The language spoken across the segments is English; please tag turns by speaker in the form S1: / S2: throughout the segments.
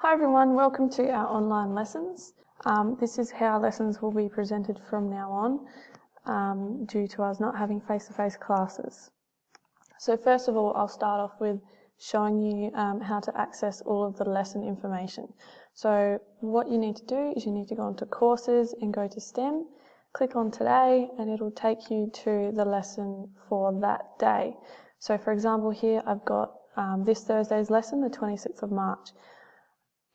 S1: Hi everyone, welcome to our online lessons. This is how lessons will be presented from now on due to us not having face-to-face classes. So first of all, I'll start off with showing you how to access all of the lesson information. So what you need to do is you need to go onto courses and go to STEM, click on today, and it'll take you to the lesson for that day. So for example here I've got this Thursday's lesson, the 26th of March.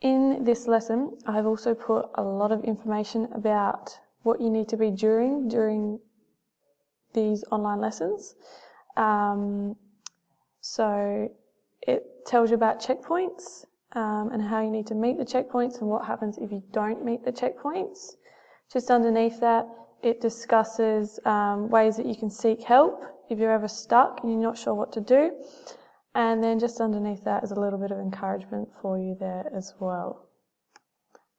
S1: In this lesson, I've also put a lot of information about what you need to be during these online lessons. So it tells you about checkpoints and how you need to meet the checkpoints and what happens if you don't meet the checkpoints. Just underneath that, it discusses ways that you can seek help if you're ever stuck and you're not sure what to do. And then just underneath that is a little bit of encouragement for you there as well.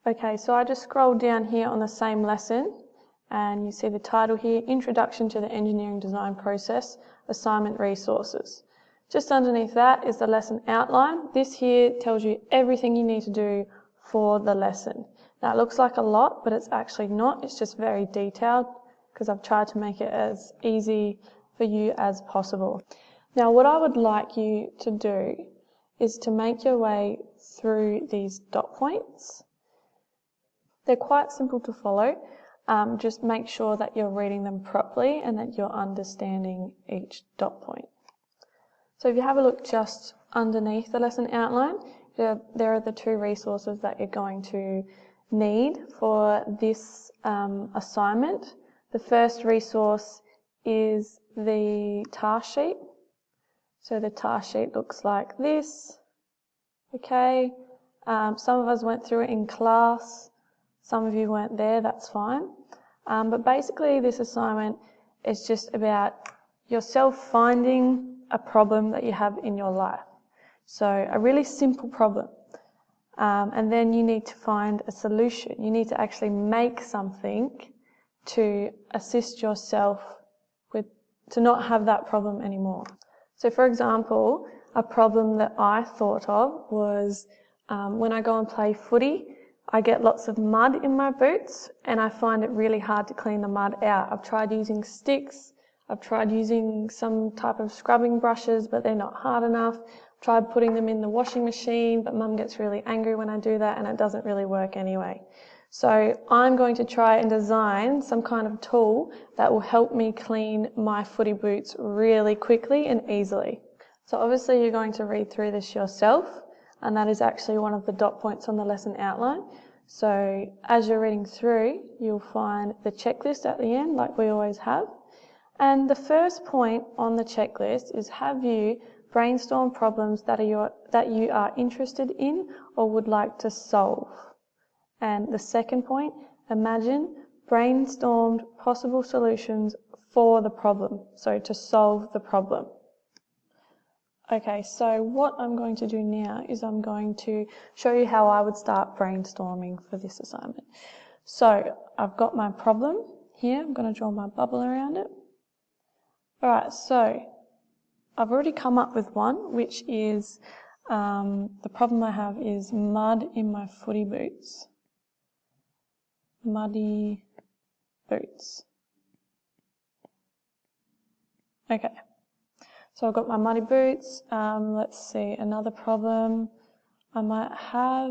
S1: Okay, so I just scrolled down here on the same lesson and you see the title here, Introduction to the Engineering Design Process, Assignment Resources. Just underneath that is the lesson outline. This here tells you everything you need to do for the lesson. Now it looks like a lot, but it's actually not. It's just very detailed because I've tried to make it as easy for you as possible. Now what I would like you to do is to make your way through these dot points. They're quite simple to follow. Just make sure that you're reading them properly and that you're understanding each dot point. So if you have a look just underneath the lesson outline, there are the two resources that you're going to need for this assignment. The first resource is the task sheet. So the task sheet looks like this. Okay, some of us went through it in class, some of you weren't there, that's fine. But basically this assignment is just about yourself finding a problem that you have in your life. So a really simple problem. And then you need to find a solution. You need to actually make something to assist yourself to not have that problem anymore. So for example, a problem that I thought of was when I go and play footy, I get lots of mud in my boots and I find it really hard to clean the mud out. I've tried using sticks, I've tried using some type of scrubbing brushes, but they're not hard enough. I've tried putting them in the washing machine, but Mum gets really angry when I do that and it doesn't really work anyway. So I'm going to try and design some kind of tool that will help me clean my footy boots really quickly and easily. So obviously you're going to read through this yourself, and that is actually one of the dot points on the lesson outline. So as you're reading through, you'll find the checklist at the end, like we always have. And the first point on the checklist is, have you brainstorm problems that you are interested in or would like to solve? And the second point, imagine brainstormed possible solutions for the problem, so to solve the problem. Okay, so what I'm going to do now is I'm going to show you how I would start brainstorming for this assignment. So I've got my problem here. I'm going to draw my bubble around it. Alright, so I've already come up with one, which is the problem I have is mud in my footy boots. Muddy boots. Okay, so I've got my muddy boots. Let's see, another problem I might have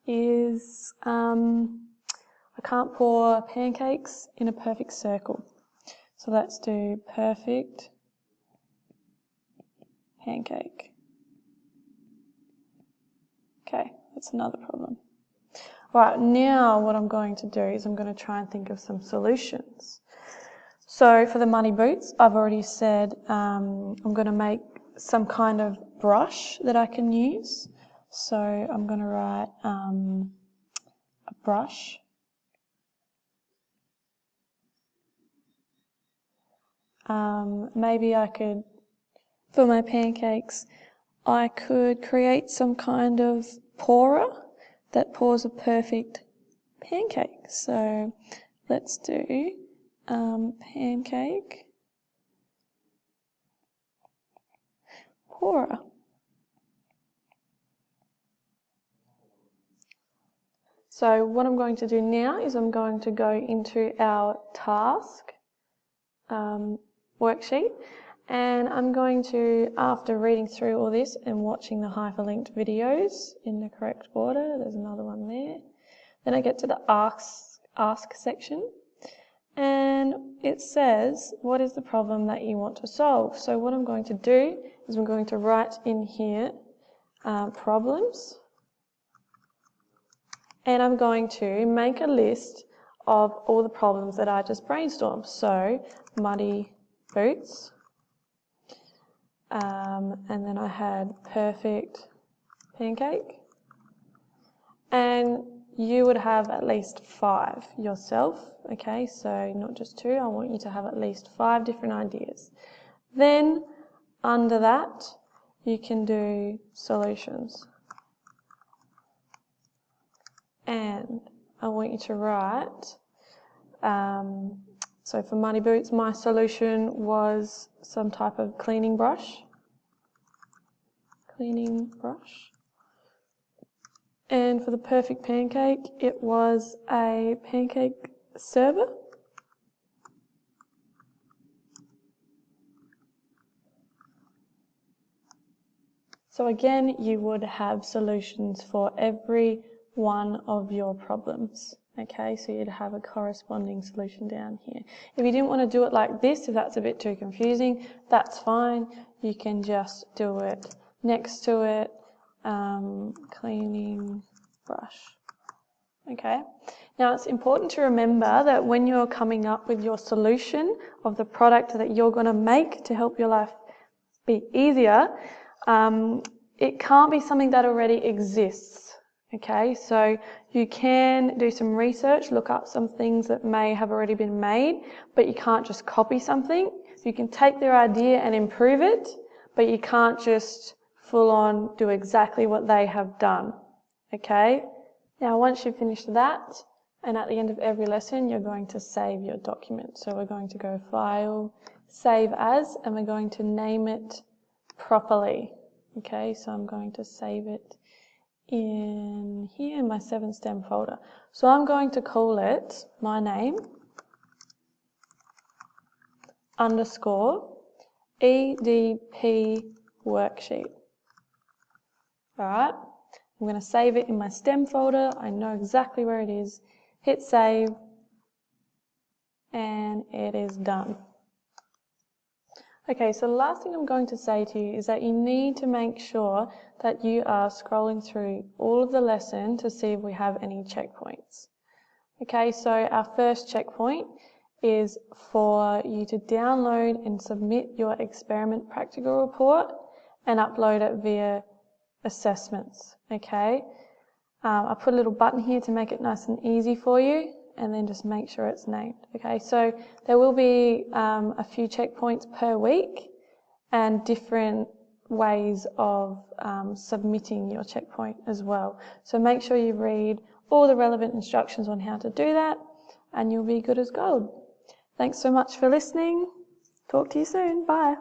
S1: is I can't pour pancakes in a perfect circle. So let's do perfect pancake. Okay, that's another problem. Right, now what I'm going to do is I'm going to try and think of some solutions. So for the muddy boots, I've already said I'm going to make some kind of brush that I can use. So I'm going to write a brush. Maybe I could, for my pancakes, I could create some kind of pourer that pours a perfect pancake. So let's do pancake pourer. So what I'm going to do now is I'm going to go into our task worksheet, and I'm going to, after reading through all this and watching the hyperlinked videos in the correct order, there's another one there, then I get to the ask section, and it says, what is the problem that you want to solve? So what I'm going to do is I'm going to write in here problems, and I'm going to make a list of all the problems that I just brainstormed. So muddy boots, and then I had perfect pancake, and you would have at least 5 yourself, okay, so not just 2, I want you to have at least 5 different ideas. Then under that you can do solutions, and I want you to write, so for muddy boots my solution was some type of cleaning brush, and for the perfect pancake it was a pancake server. So again, you would have solutions for every one of your problems. Okay, so you'd have a corresponding solution down here. If you didn't want to do it like this, if that's a bit too confusing, that's fine. You can just do it next to it, cleaning brush. Okay, now it's important to remember that when you're coming up with your solution of the product that you're going to make to help your life be easier, it can't be something that already exists. Okay, so you can do some research, look up some things that may have already been made, but you can't just copy something. You can take their idea and improve it, but you can't just full on do exactly what they have done. Okay, now once you've finished that, and at the end of every lesson you're going to save your document. So we're going to go File, Save As, and we're going to name it properly. Okay, so I'm going to save it in here in my 7STEM folder. So I'm going to call it my name _ EDP worksheet. Alright, I'm going to save it in my STEM folder. I know exactly where it is. Hit save, and it is done. Okay, so the last thing I'm going to say to you is that you need to make sure that you are scrolling through all of the lesson to see if we have any checkpoints. Okay, so our first checkpoint is for you to download and submit your experiment practical report and upload it via assessments. Okay, I put a little button here to make it nice and easy for you, and then just make sure it's named. Okay, so there will be a few checkpoints per week and different ways of submitting your checkpoint as well. So make sure you read all the relevant instructions on how to do that, and you'll be good as gold. Thanks so much for listening. Talk to you soon. Bye.